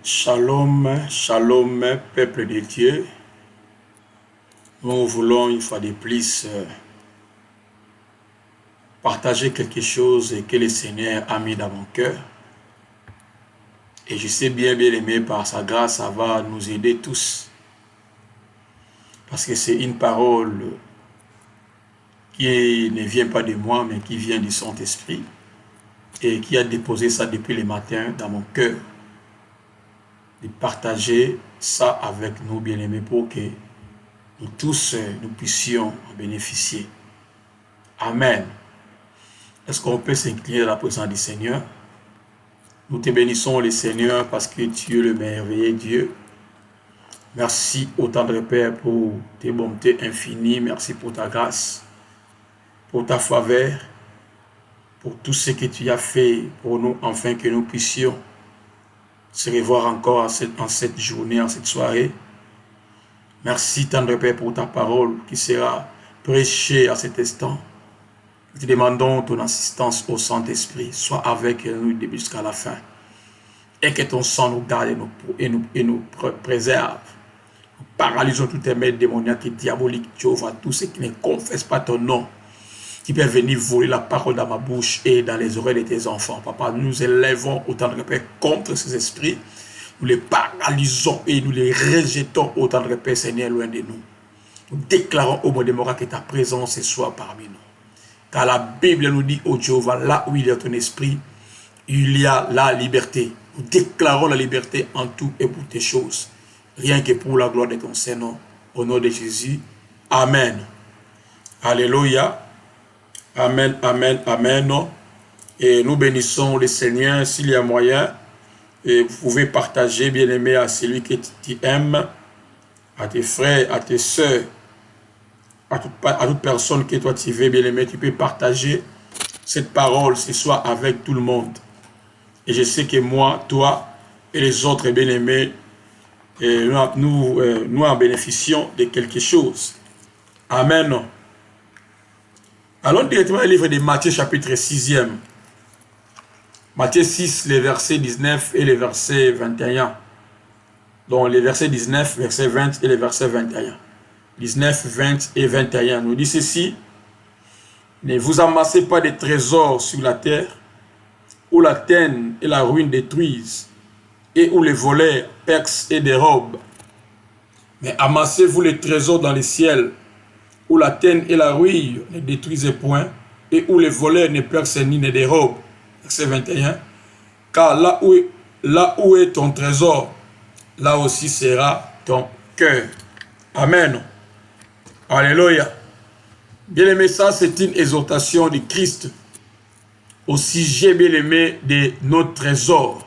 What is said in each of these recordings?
Shalom, shalom, peuple de Dieu. Nous voulons une fois de plus partager quelque chose que le Seigneur a mis dans mon cœur. Et je sais bien aimé, par sa grâce, ça va nous aider tous. Parce que c'est une parole qui ne vient pas de moi, mais qui vient du Saint-Esprit. Et qui a déposé ça depuis le matin dans mon cœur. De partager ça avec nous, bien-aimés, pour que nous tous, nous puissions en bénéficier. Amen. Est-ce qu'on peut s'incliner à la présence du Seigneur? Nous te bénissons, le Seigneur, parce que tu es le merveilleux Dieu. Merci au tendre Père pour tes bontés infinies. Merci pour ta grâce, pour ta faveur, pour tout ce que tu as fait pour nous, afin que nous puissions se revoir encore en cette journée, en cette soirée. Merci, tendre Père, pour ta parole qui sera prêchée à cet instant. Nous te demandons ton assistance au Saint-Esprit. Sois avec nous du début jusqu'à la fin. Et que ton sang nous garde et nous préserve. Nous paralysons tout aimé démoniaque et diabolique, Jéhovah, tous ceux qui ne confessent pas ton nom, qui peuvent venir voler la parole dans ma bouche et dans les oreilles de tes enfants. Papa, nous élèvons autant de Père contre ces esprits. Nous les paralysons et nous les rejetons autant de Père, Seigneur, loin de nous. Nous déclarons au mot de Mora que ta présence soit parmi nous. Car la Bible nous dit, oh Jéhovah, là où il y a ton esprit, il y a la liberté. Nous déclarons la liberté en tout et pour tes choses. Rien que pour la gloire de ton Saint-Nom. Au nom de Jésus. Amen. Alléluia. Amen, amen, amen. Et nous bénissons le Seigneur s'il y a moyen. Et vous pouvez partager, bien-aimé, à celui que tu aimes, à tes frères, à tes soeurs, à toute personne que toi tu veux, bien-aimé. Tu peux partager cette parole ce soir avec tout le monde. Et je sais que moi, toi et les autres, bien-aimés, nous en bénéficions de quelque chose. Amen. Allons directement au livre de Matthieu, chapitre 6e. Matthieu 6, les versets 19 et les versets 21. Donc les versets 19, verset 20 et les versets 21. 19, 20 et 21. Nous dit ceci. Ne vous amassez pas de trésors sur la terre, où la teigne et la ruine détruisent, et où les voleurs percent et dérobent. Mais amassez-vous les trésors dans les ciels, où la teigne et la ruine ne détruisent point, et où les voleurs ne percent ni ne dérobent. Verset 21. Car là où est ton trésor, là aussi sera ton cœur. Amen. Alléluia. Bien-aimé, ça c'est une exhortation de Christ au sujet, bien-aimé, de notre trésor.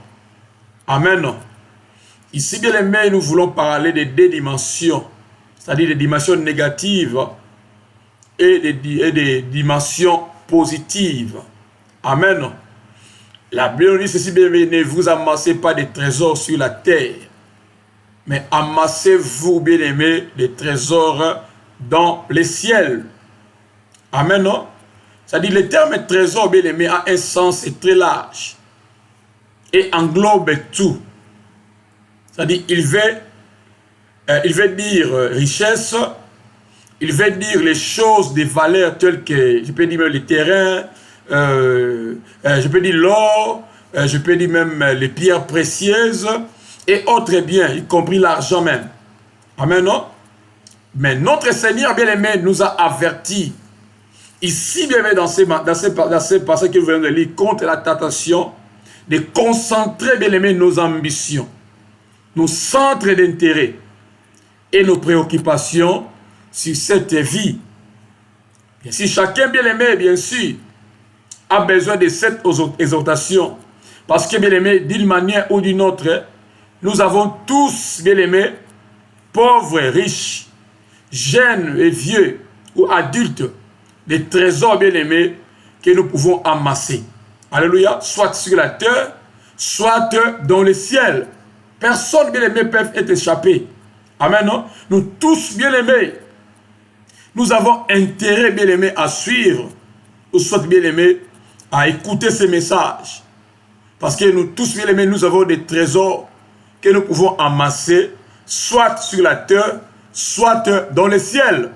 Amen. Ici, bien-aimé, nous voulons parler de deux dimensions, c'est-à-dire des dimensions négatives et des dimensions positives. Amen. La Bible dit ceci, bien-aimé, ne vous amassez pas de trésors sur la terre, mais amassez-vous, bien-aimé, des trésors dans les ciels. Amen. C'est-à-dire, le terme trésor, bien-aimé, a un sens très large et englobe tout. C'est-à-dire, il veut dire richesse, il veut dire les choses de valeur telles que, je peux dire même les terrains, je peux dire l'or, je peux dire même les pierres précieuses et autres biens, y compris l'argent même. Amen, non? Mais notre Seigneur bien-aimé nous a avertis, ici bien-aimé dans ces passages que nous venons de lire, contre la tentation de concentrer bien-aimé nos ambitions, nos centres d'intérêt et nos préoccupations sur cette vie. Bien, si chacun bien-aimé, bien sûr, a besoin de cette exhortation, parce que bien-aimé, d'une manière ou d'une autre, nous avons tous, bien-aimé, pauvres, riches, jeunes et vieux ou adultes, des trésors bien-aimés que nous pouvons amasser. Alléluia, soit sur la terre, soit dans le ciel. Personne bien-aimé peut être échappé. Amen, non? Nous tous bien-aimés, nous avons intérêt bien-aimé à suivre, ou soit bien-aimé à écouter ces messages. Parce que nous tous, bien aimés, nous avons des trésors que nous pouvons amasser, soit sur la terre, soit dans le ciel.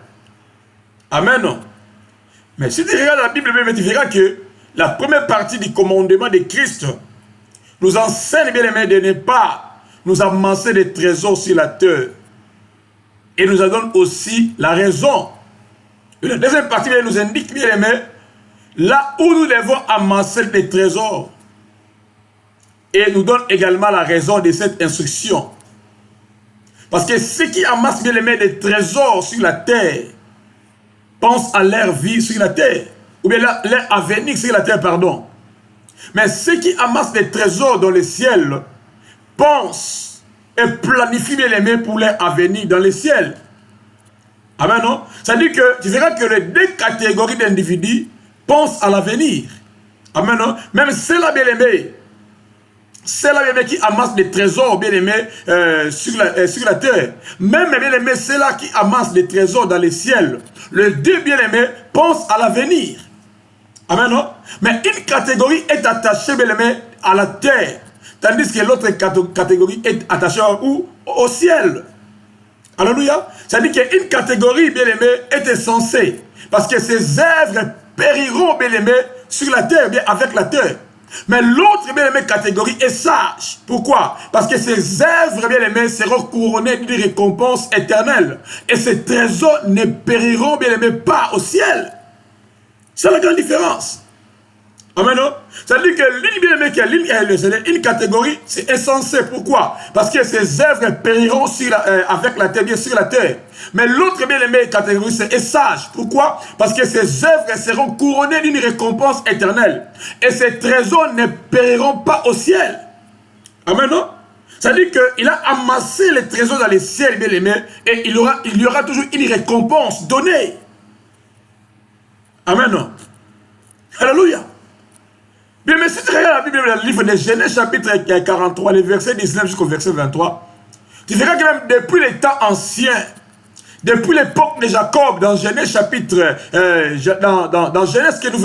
Amen. Mais si tu regardes la Bible, tu verras que la première partie du commandement de Christ nous enseigne, bien aimé, de ne pas nous amasser des trésors sur la terre. Et nous en donne aussi la raison. Et la deuxième partie nous indique, bien aimé, là où nous devons amasser des trésors. Et nous donne également la raison de cette instruction. Parce que ceux qui amassent, bien aimé, des trésors sur la terre, pensent à leur vie sur la terre. Ou bien leur avenir sur la terre, pardon. Mais ceux qui amassent des trésors dans le ciel, pensent et planifient, bien aimé, pour leur avenir dans le ciel. Amen, non? Ça dit que tu verras que les deux catégories d'individus pensent à l'avenir. Amen, non? Même ceux-là, bien aimés, ceux-là, bien aimés, qui amassent des trésors, bien aimés, sur la terre. Même, bien aimés, ceux-là qui amassent des trésors dans le ciel. Les deux, bien aimés, pensent à l'avenir. Amen, non? Mais une catégorie est attachée, bien aimé, à la terre. Tandis que l'autre catégorie est attachée au ciel. Alléluia. Ça dit qu'une catégorie, bien aimé, est insensée. Parce que ses œuvres périront, bien aimé, sur la terre, bien avec la terre. Mais l'autre, bien aimé, catégorie est sage. Pourquoi? Parce que ses œuvres, bien aimé, seront couronnées d'une récompense éternelle. Et ses trésors ne périront, bien aimé, pas au ciel. C'est la grande différence. Amen, non? Ça veut dire que l'une, bien aimé, une catégorie, c'est insensé. Pourquoi? Parce que ses œuvres périront avec la terre, bien sur la terre. Mais l'autre, bien aimé, catégorie, c'est sage. Pourquoi? Parce que ses œuvres seront couronnées d'une récompense éternelle. Et ses trésors ne périront pas au ciel. Amen, non? Ça veut dire qu'il a amassé les trésors dans les ciels, bien aimé, et il y aura toujours une récompense donnée. Amen, non? Alléluia. Bien, mais si tu regardes la Bible, le livre de Genèse, chapitre 43, les versets 19 jusqu'au verset 23, tu verras que même depuis les temps anciens, depuis l'époque de Jacob, dans Genèse chapitre, dans Genèse que nous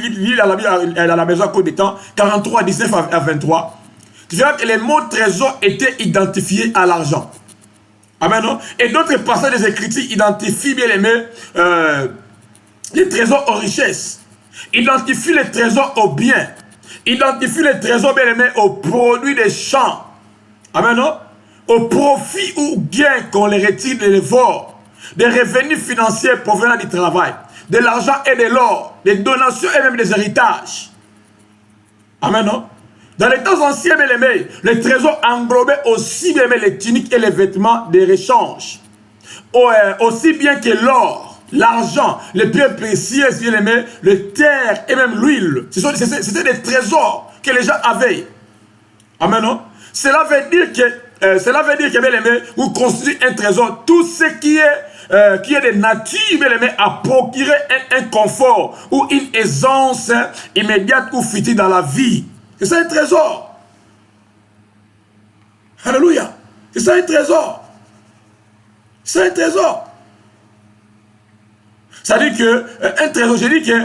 lisons à la maison à cause des temps, 43, 19 à 23, tu verras que les mots trésor étaient identifiés à l'argent. Amen, non? Et d'autres passages des Écritures identifient, bien aimé, les trésors aux richesses. Identifie les trésors aux biens. Identifie les trésors, bien aimés, aux produits des champs. Amen, non? Au profit ou gain qu'on les retire de l'effort. Des revenus financiers provenant du travail. De l'argent et de l'or. Des donations et même des héritages. Amen, non? Dans les temps anciens, bien aimés, les trésors englobaient aussi, bien aimés, les tuniques et les vêtements de rechange. Aussi bien que l'or. L'argent, les pierres précieuses, bien aimés, le terre et même l'huile. C'était des trésors que les gens avaient. Amen, non? Cela veut dire que, bien aimé, vous constituez un trésor. Tout ce qui est de nature, bien aimé, à procurer un confort ou une aisance immédiate ou future dans la vie. C'est ça un trésor. Alléluia. C'est ça un trésor. C'est un trésor. Ça dit que un trésor, je dis que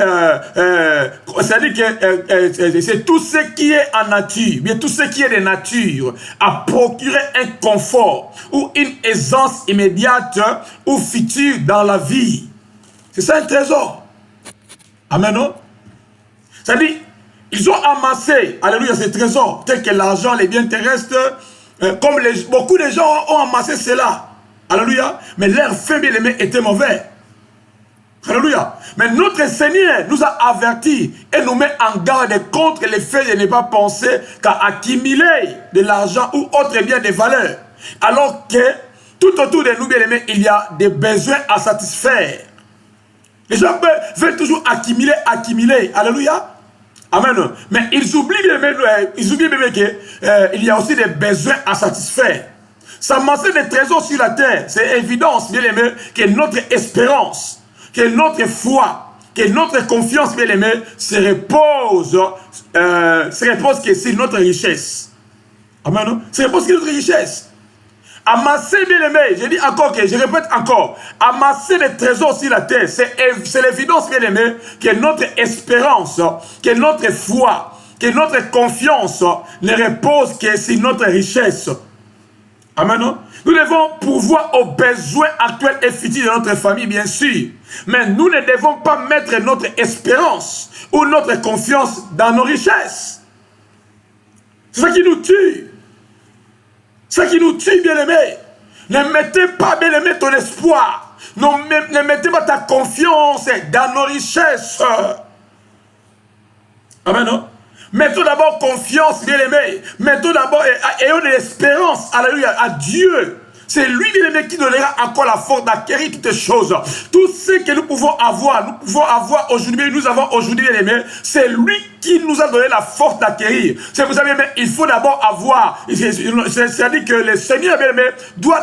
ça dit que c'est tout ce qui est en nature, bien tout ce qui est de nature, à procurer un confort ou une aisance immédiate ou future dans la vie. C'est ça un trésor. Amen, non? Ça dit, ils ont amassé, alléluia, ces trésors, tels que l'argent, les biens terrestres, comme beaucoup de gens ont amassé cela. Alléluia. Mais leur fin, bien aimé, était mauvais. Alléluia. Mais notre Seigneur nous a avertis et nous met en garde contre le fait de ne pas penser qu'à accumuler de l'argent ou autre bien de valeur. Alors que tout autour de nous, bien aimés, il y a des besoins à satisfaire. Les gens veulent toujours accumuler. Alléluia. Amen. Mais ils oublient bien aimés qu'il y a aussi des besoins à satisfaire. S'amasser des trésors sur la terre, c'est évidence, bien aimé, que notre espérance, que notre foi, que notre confiance, bien aimé, se repose que sur notre richesse. Amen, non? Se repose sur notre richesse. Amasser, bien aimé, je dis encore je répète encore, amasser des trésors sur la terre, c'est l'évidence, bien aimé, que notre espérance, que notre foi, que notre confiance ne repose que sur notre richesse. Amen. Nous devons pourvoir aux besoins actuels et futurs de notre famille, bien sûr. Mais nous ne devons pas mettre notre espérance ou notre confiance dans nos richesses. C'est ça qui nous tue. C'est ça qui nous tue, bien-aimés. Ne mettez pas, bien-aimé, ton espoir. Ne mettez pas ta confiance dans nos richesses. Amen. Mettons d'abord confiance, bien-aimé. Mettons d'abord, ayons de l'espérance, alléluia, à Dieu. C'est lui, bien-aimé, qui donnera encore la force d'acquérir toutes choses. Tout ce que nous pouvons avoir aujourd'hui, nous avons aujourd'hui, bien-aimé, c'est lui qui nous a donné la force d'acquérir. C'est vous savez, mais il faut d'abord avoir, c'est-à-dire que le Seigneur, bien-aimé, doit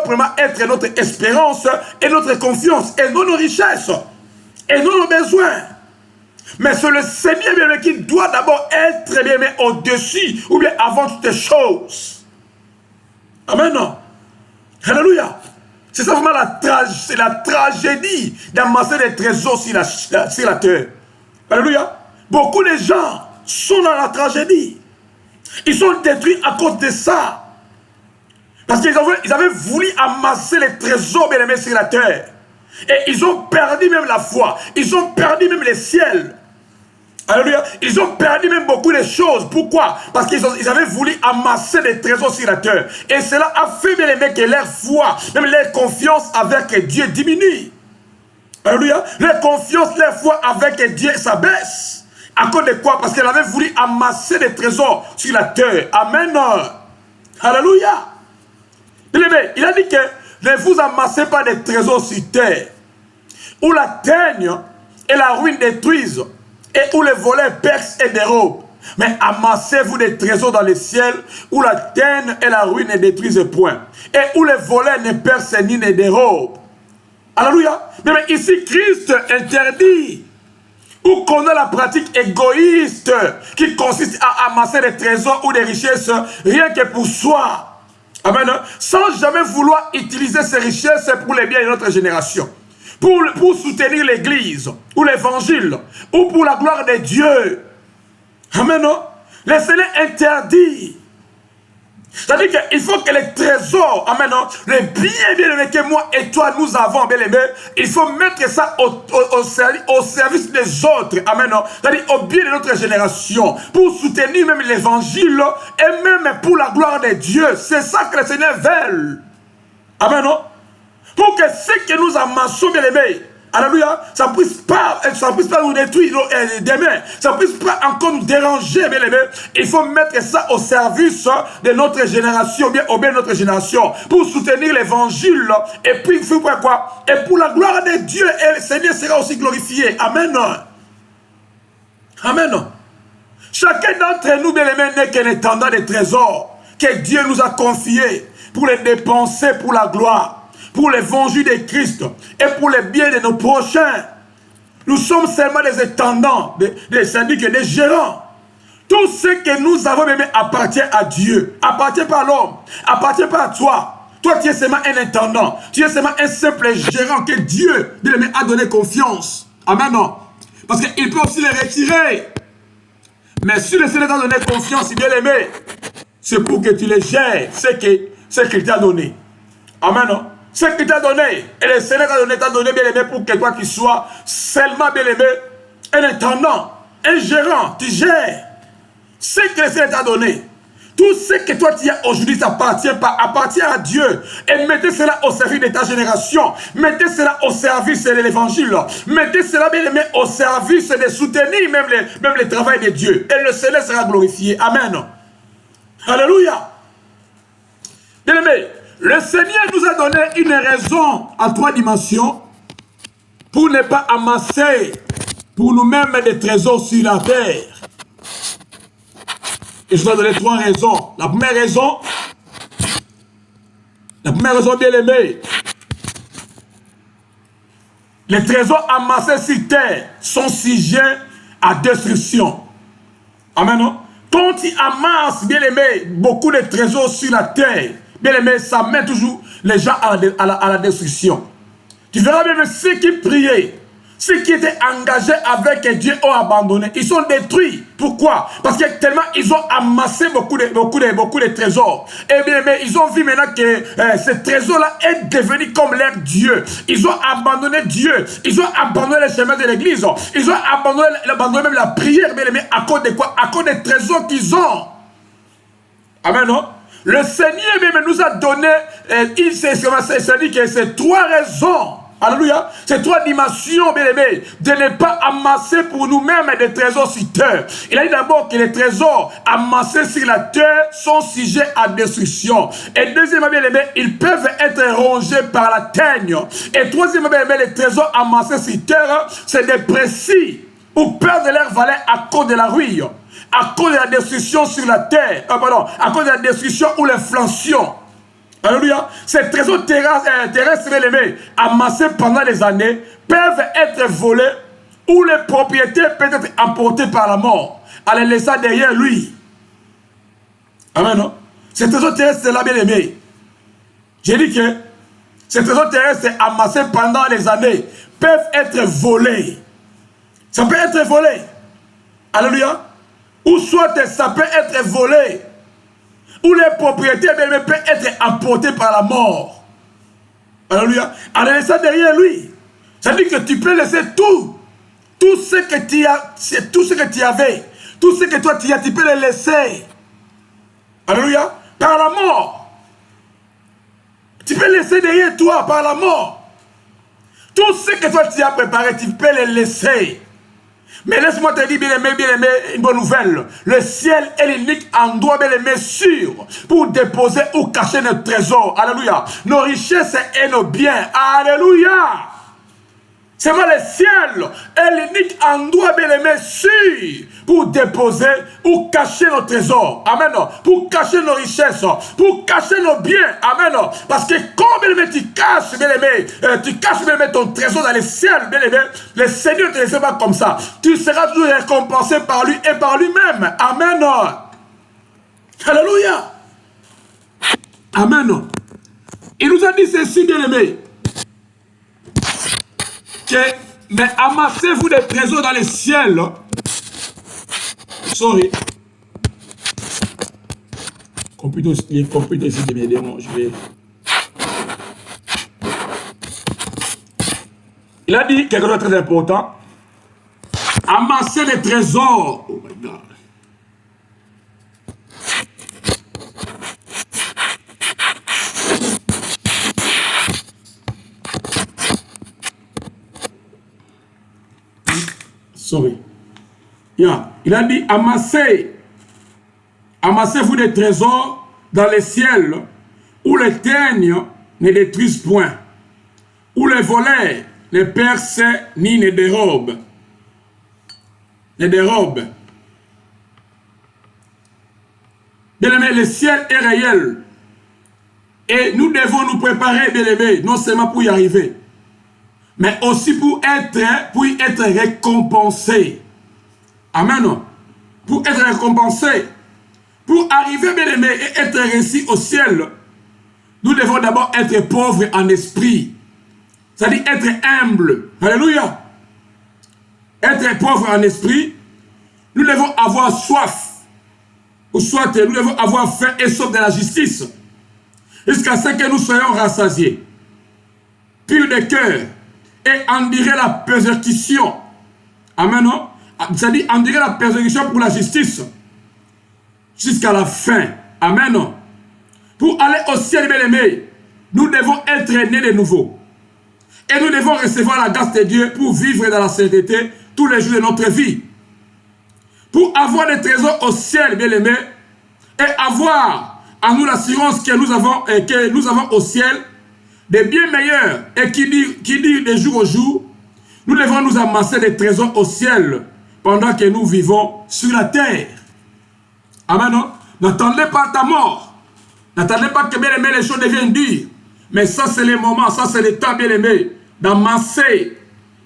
vraiment être notre espérance et notre confiance, et non nos richesses, et non nos besoins. Mais c'est le Seigneur, bien-aimé, qui doit d'abord être, bien-aimé, au-dessus, ou bien avant toutes choses. Amen. Alléluia. C'est ça vraiment la tragédie d'amasser des trésors sur la terre. Alléluia. Beaucoup de gens sont dans la tragédie. Ils sont détruits à cause de ça. Parce qu'ils avaient voulu amasser les trésors, bien aimés, sur la terre. Et ils ont perdu même la foi. Ils ont perdu même les ciels. Alléluia. Ils ont perdu même beaucoup de choses. Pourquoi? Parce qu'ils avaient voulu amasser des trésors sur la terre. Et cela a fait, bien aimé, que leur foi, même leur confiance avec Dieu diminue. Alléluia. Leur confiance, leur foi avec Dieu s'abaisse. À cause de quoi? Parce qu'elle avait voulu amasser des trésors sur la terre. Amen. Alléluia. Bien aimé, il a dit que ne vous amassez pas des trésors sur terre, où la teigne et la ruine détruisent, et où les voleurs percent et dérobent. Mais amassez-vous des trésors dans le ciel, où la teigne et la ruine ne détruisent point, et où les voleurs ne percent ni ne dérobent. Alléluia. Mais ici, Christ interdit ou condamne la pratique égoïste qui consiste à amasser des trésors ou des richesses rien que pour soi. Amen. Sans jamais vouloir utiliser ces richesses pour les biens de notre génération. Pour soutenir l'église, ou l'évangile, ou pour la gloire de Dieu. Amen. Le Seigneur interdit. C'est-à-dire qu'il faut que les trésors, amen, les biens bien-aimés que moi et toi nous avons, bien-aimés, il faut mettre ça au service des autres, amen, c'est-à-dire au bien de notre génération, pour soutenir même l'évangile, et même pour la gloire de Dieu. C'est ça que le Seigneur veut. Amen. Pour que ce que nous amassons, bien-aimés, alléluia, ça ne puisse pas nous détruire demain, ça ne puisse pas encore nous déranger, bien aimé. Il faut mettre ça au service de notre génération, bien au bien de notre génération, pour soutenir l'évangile, et puis il faut quoi? Et pour la gloire de Dieu, et le Seigneur sera aussi glorifié. Amen. Amen. Chacun d'entre nous, bien aimé, n'est qu'un intendant des trésors que Dieu nous a confiés pour les dépenser pour la gloire, pour l'évangile de Christ et pour le bien de nos prochains. Nous sommes seulement des intendants, des syndics, des gérants. Tout ce que nous avons même appartient à Dieu, appartient pas à l'homme, appartient pas à toi. Toi, tu es seulement un intendant, tu es seulement un simple gérant que Dieu a donné confiance. Amen. Parce qu'il peut aussi les retirer. Mais si le Seigneur t'a donné confiance, bien aimé, c'est pour que tu les gères, ce qu'il t'a donné. Amen. Ce qu'il t'a donné, et le Seigneur t'a donné, bien aimé, pour que toi tu sois seulement, bien aimé, un intendant, un gérant, tu gères ce que le Seigneur t'a donné. Tout ce que toi tu as aujourd'hui, ça appartient à Dieu. Et mettez cela au service de ta génération. Mettez cela au service de l'évangile. Mettez cela, bien aimé, au service de soutenir même le travail de Dieu. Et le Seigneur sera glorifié. Amen. Alléluia. Bien aimé, le Seigneur nous a donné une raison en 3 dimensions pour ne pas amasser pour nous-mêmes des trésors sur la terre. Et je vais donner 3 raisons. La première raison, bien aimé, les trésors amassés sur terre sont sujets à destruction. Amen. Quand tu amasses, bien aimé, beaucoup de trésors sur la terre, bien aimé, ça met toujours les gens à la destruction. Tu verras même ceux qui priaient, ceux qui étaient engagés avec Dieu ont abandonné. Ils sont détruits. Pourquoi? Parce que tellement ils ont amassé beaucoup de trésors. Et bien, mais ils ont vu maintenant que ce trésor-là est devenu comme leur Dieu. Ils ont abandonné Dieu. Ils ont abandonné les chemins de l'église. Ils ont abandonné même la prière. Mais à cause de quoi? À cause des trésors qu'ils ont. Amen, non? Le Seigneur même nous a donné, il s'est dit que c'est 3 raisons. Alléluia. C'est 3 dimensions, bien aimés, de ne pas amasser pour nous-mêmes des trésors sur terre. Il a dit d'abord que les trésors amassés sur la terre sont sujets à destruction. Et deuxièmement, bien aimés, ils peuvent être rongés par la teigne. Et troisièmement, bien aimés, les trésors amassés sur terre, c'est des précis ou perdent leur valeur à cause de la ruine, à cause de la destruction sur la terre, à cause de la destruction ou l'inflation. Alléluia. Ces trésors terrestres, élevés, amassés pendant les années, peuvent être volés ou les propriétés peuvent être emportées par la mort, en les laissant derrière lui. Amen. Ces trésors terrestres, là, bien aimé. J'ai dit que ces trésors terrestres amassés pendant les années peuvent être volés. Ça peut être volé. Alléluia. Ou soit ça peut être volé. Où les propriétés peuvent être emportées par la mort. Alléluia. En les laissant derrière lui. Ça dit que tu peux laisser tout ce que tu as, tout ce que tu avais, tout ce que toi tu as, tu peux le laisser. Alléluia. Par la mort. Tu peux laisser derrière toi par la mort. Tout ce que toi tu as préparé, tu peux le laisser. Mais laisse-moi te dire, bien aimé, une bonne nouvelle. Le ciel est l'unique endroit, bien aimé, sûr pour déposer ou cacher nos trésors. Alléluia. Nos richesses et nos biens. Alléluia. C'est moi le ciel est l'unique endroit, bien aimé, sûr pour déposer ou cacher nos trésors. Amen. Pour cacher nos richesses, pour cacher nos biens. Amen. Parce que quand, bien aimé, tu caches, bien aimé, ton trésor dans le ciel, bien aimé, le Seigneur te laissera comme ça. Tu seras toujours récompensé par lui et par lui-même. Amen. Alléluia. Amen. Il nous a dit ceci, bien aimé. Mais amassez-vous des trésors dans le ciel. Sorry. Les computers ici de mes démons. Il a dit quelque chose de très important. Amasser les trésors. Oh my God. Sorry. Yeah. Il a dit amassez-vous des trésors dans le ciel où les teignes ne détruisent point, où les voleurs ne percent ni ne dérobent. Bien aimé, le ciel est réel et nous devons nous préparer, bien aimé, non seulement pour y arriver, mais aussi pour y être récompensé. Amen. Pour être récompensé. Pour arriver, bien aimé, et être réussi au ciel, nous devons d'abord être pauvres en esprit. C'est-à-dire être humble. Alléluia. Être pauvre en esprit, nous devons avoir soif. Ou soit nous devons avoir faim et soif de la justice. Jusqu'à ce que nous soyons rassasiés. Purs de cœur. Et endurer la persécution. Amen. C'est-à-dire endurer la persécution pour la justice. Jusqu'à la fin. Amen. Pour aller au ciel, bien aimé, nous devons être nés de nouveau. Et nous devons recevoir la grâce de Dieu pour vivre dans la sainteté tous les jours de notre vie. Pour avoir des trésors au ciel, bien aimé, et avoir en nous l'assurance que nous avons au ciel des biens meilleurs et qui dit de jour au jour, nous devons nous amasser des trésors au ciel pendant que nous vivons sur la terre. Amen. N'attendez pas ta mort. N'attendez pas que, bien aimé, les choses deviennent dures. Mais ça, c'est le moment, ça, c'est le temps, bien aimé, d'amasser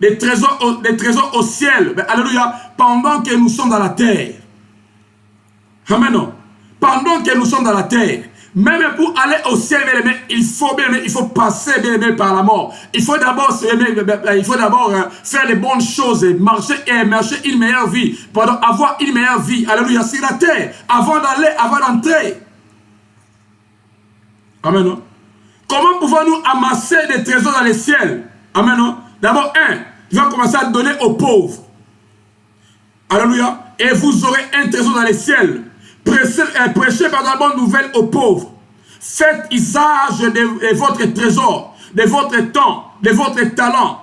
des trésors au ciel. Mais, alléluia. Pendant que nous sommes dans la terre. Amen. Pendant que nous sommes dans la terre. Même pour aller au ciel, bien aimé, il faut passer, bien aimé, par la mort. Il faut d'abord faire les bonnes choses, marcher une meilleure vie, pardon, avoir une meilleure vie, alléluia, sur la terre, avant d'entrer. Amen. Comment pouvons-nous amasser des trésors dans les ciels? Amen. D'abord, tu vas commencer à donner aux pauvres. Alléluia. Et vous aurez un trésor dans les ciels. Prêchez par la bonne nouvelle aux pauvres. Faites usage de votre trésor, de votre temps, de votre talent,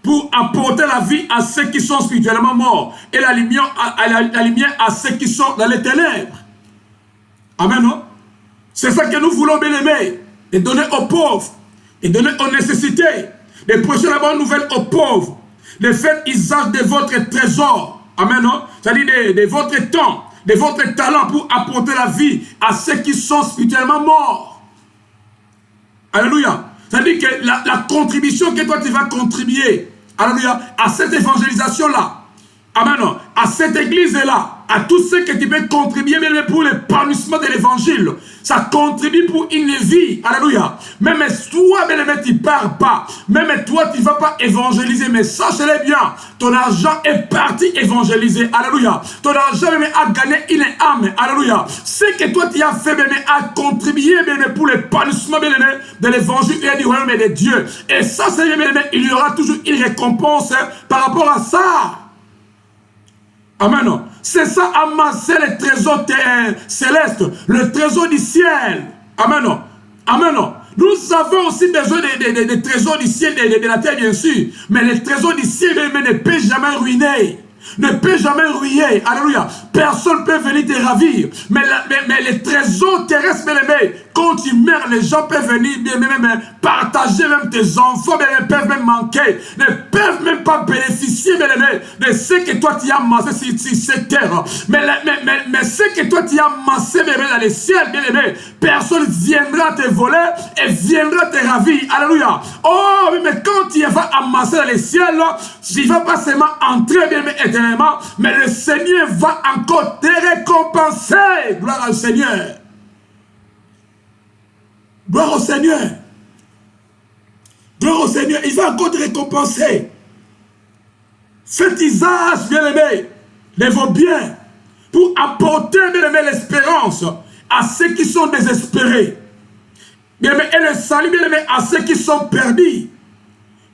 pour apporter la vie à ceux qui sont spirituellement morts et la lumière à ceux qui sont dans les ténèbres. Amen. C'est ça que nous voulons, bien aimer, de donner aux pauvres, de donner aux nécessités, de prêcher la bonne nouvelle aux pauvres, de faire usage de votre trésor. Amen. C'est-à-dire de votre temps, de votre talent pour apporter la vie à ceux qui sont spirituellement morts. Alléluia. C'est-à-dire que la contribution que toi tu vas contribuer, alléluia, à cette évangélisation-là, amen, à cette église-là, à tout ce que tu peux contribuer même pour l'épanouissement de l'évangile, ça contribue pour une vie, alléluia. Même toi, bien-aimé, tu ne pars pas, même toi, tu ne vas pas évangéliser, mais sache-le bien, ton argent est parti évangéliser, alléluia. Ton argent même a gagné une âme, alléluia. Ce que toi, tu as fait, bien-aimé, a contribué, bien-aimé, pour l'épanouissement, bien-aimé, de l'évangile et du royaume de Dieu. Et ça, c'est bien-aimé, il y aura toujours une récompense par rapport à ça. Amen. C'est ça, amasser les trésors célestes, le trésor du ciel. Amen. Amen. Nous avons aussi besoin des trésors du ciel, de la terre, bien sûr. Mais les trésors du ciel ne peuvent jamais ruiner. Ne peut jamais ruiner. Alléluia. Personne ne peut venir te ravir. Mais les trésors terrestres, bien aimés, quand tu meurs, les gens peuvent venir même partager, même tes enfants, bien, peuvent même manquer. Ne peuvent même pas bénéficier, bien aimé, de ce que toi tu as amassé sur cette terre. Mais ce que toi tu as amassé, bien aimé, dans les ciels, bien aimé, personne viendra te voler et viendra te ravir. Alléluia. Oh, mais quand tu vas amasser dans les ciels, tu ne vas pas seulement entrer, bien aimé, éternellement, mais le Seigneur va encore te récompenser. Gloire au Seigneur. Gloire au Seigneur. Gloire au Seigneur. Il va encore te récompenser. Faites usage, bien-aimé, de vos biens pour apporter, bien-aimé, l'espérance à ceux qui sont désespérés. Bien-aimé, et le salut, bien-aimé, à ceux qui sont perdus.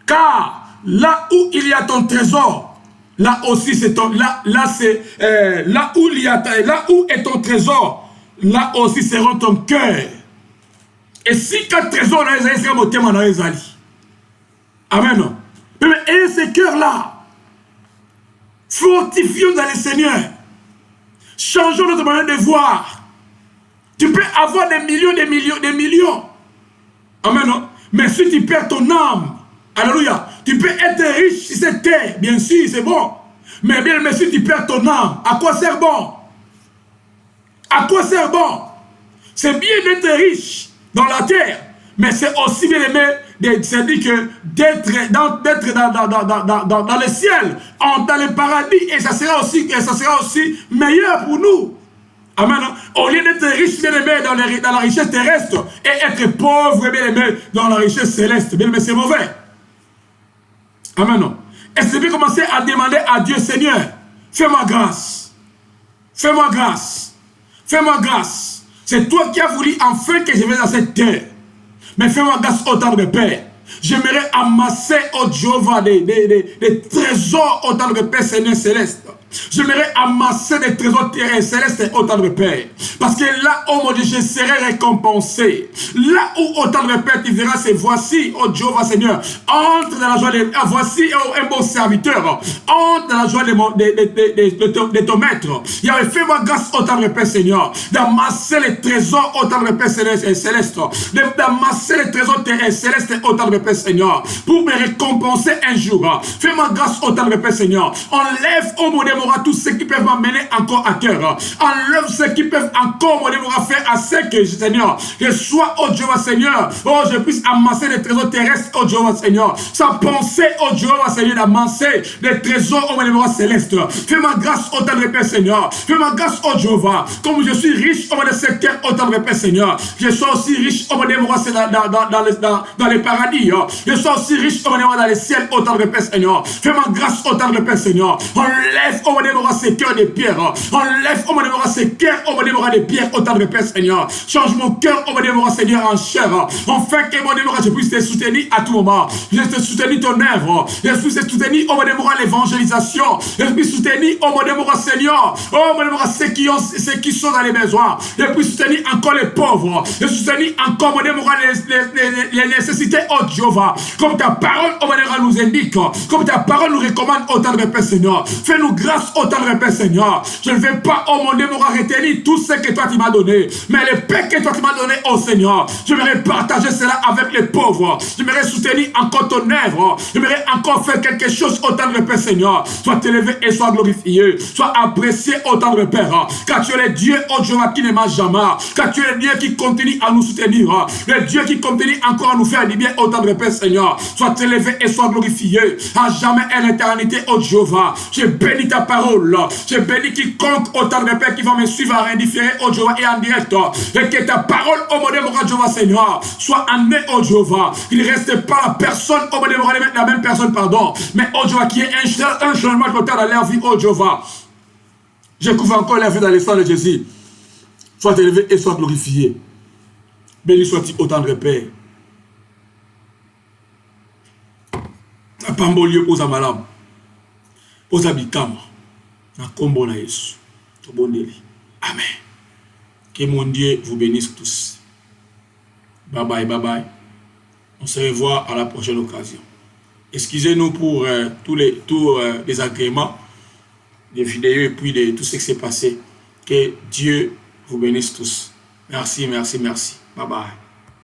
Car là où il y a ton trésor, là aussi c'est ton... Là où est ton trésor, là aussi sera ton cœur. Et si quatre trésors dans les sera mon thème dans les alliés. Amen. Et ces cœurs-là, fortifions dans le Seigneur. Changeons notre manière de voir. Tu peux avoir des millions. Amen. Mais si tu perds ton âme, alléluia, tu peux être riche sur cette terre, bien sûr, c'est bon. Mais bien, mais si tu perds ton âme, à quoi sert bon? À quoi sert bon? C'est bien d'être riche dans la terre, mais c'est aussi bien aimé, c'est-à-dire que d'être dans le ciel, dans le paradis, et ça sera aussi meilleur pour nous. Amen. Au lieu d'être riche, bien aimé, dans la richesse terrestre, et être pauvre, bien aimé, dans la richesse céleste, bien aimé, c'est mauvais. Amen. Est-ce que tu peux commencer à demander à Dieu, Seigneur, fais-moi grâce. Fais-moi grâce. Fais-moi grâce. C'est toi qui as voulu enfin que je vienne dans cette terre. Mais fais-moi grâce au temps de Père. J'aimerais amasser, oh Jéhovah, des trésors au temps de Père, Seigneur céleste. J'aimerais amasser des trésors terrestres célestes au temps de Père. Parce que là, oh mon Dieu, je serai récompensé. Là où au temps de Père, tu verras, c'est voici, oh Jéhovah Seigneur, entre dans la joie de... voici oh, un bon serviteur. Entre dans la joie de ton maître. Yahweh, fais-moi grâce au temps de Père, Seigneur, d'amasser les trésors au temps de Père céleste. D'amasser les trésors terrestres célestes au temps de Père, Seigneur, pour me récompenser un jour. Fais-moi grâce au temps de Père, Seigneur. Enlève, oh mon Dieu, Moura, tous ceux qui peuvent m'amener encore à cœur. Enlève ceux qui peuvent encore, mon Dieu, Moura, faire assez que, Seigneur, je sois, oh Jéhovah, Seigneur, oh, je puisse amasser des trésors terrestres, oh Jéhovah, Seigneur. Sans penser, oh Jéhovah, Seigneur, d'amasser des trésors, oh mon Dieu, Moura, céleste. Fais-moi grâce, oh tendre Père, Seigneur. Fais-moi grâce, oh Jéhovah. Comme je suis riche, oh mon Dieu, secteur, oh tendre Père, Seigneur. Je sois aussi riche, oh mon Dieu, Moura, dans les paradis. Je sois aussi riche, oh mon Dieu, dans les ciels, oh tendre Père, Seigneur. Fais-moi grâce, oh tendre Père, Seigneur. Enlève, oh mon Dieu, Moura, ces cœurs de pierre. Enlève, oh mon Dieu, Moura, ces cœurs, oh mon Dieu, Moura, de pierre, oh tendre Père, Seigneur. Change mon cœur, oh mon Dieu, Moura, Seigneur, en chair. Enfin, que mon Dieu, Moura, je puisse te soutenir à tout moment. Je te soutenir ton œuvre. Je puisse te soutenir, oh mon Dieu, Moura, l'évangélisation. Je puisse soutenir, oh mon Dieu, Moura, Seigneur. Oh mon Dieu, Moura, ceux qui sont dans les besoins. Je puisse soutenir encore les pauvres. Je soutenir encore, mon Dieu, Moura, les nécessités, oh Jéhovah. Comme ta parole, oh mon Dieu, nous indique. Comme ta parole nous recommande, oh tendre Père, Seigneur. Fais-nous grâce, oh tendre Père, Seigneur. Je ne vais pas, oh mon Dieu, Moura, retenir tout ce que toi tu m'as donné. Mais les paix que toi tu m'as donné, oh Seigneur. J'aimerais partager cela avec les pauvres. J'aimerais soutenir encore ton œuvre. J'aimerais encore faire quelque chose au temps de Père, Seigneur. Sois élevé et sois glorifié. Sois apprécié au temps de Père. Car tu es le Dieu, oh Jéhovah, qui ne mange jamais. Car tu es le Dieu qui continue à nous soutenir. Le Dieu qui continue encore à nous faire du bien au temps de Père, Seigneur. Sois élevé et sois glorifié. À jamais et l'éternité, oh Jéhovah. Je bénis ta parole. Je bénis quiconque au temps de Père qui va me suivre à indifféré, oh Jéhovah, et en direct. Et que ta parole, oh mon Dieu, mon Jéhovah, Seigneur, soit amenée, oh Jéhovah. Il ne reste pas la personne, oh mon Dieu, la même personne, pardon. Mais oh Jéhovah, qui est un changement total dans leur vie, oh Jéhovah. Je couvre encore la vie dans le sang de Jésus. Sois élevé et sois glorifié. Béni soit-il au tendre Père. Pambolieu pose à malam. Pose à bikam. Na kombo na Yesu. Amen. Que mon Dieu vous bénisse tous. Bye bye, bye bye. On se revoit à la prochaine occasion. Excusez-nous pour tous les désagréments des vidéos et puis de tout ce qui s'est passé. Que Dieu vous bénisse tous. Merci, merci, merci. Bye bye.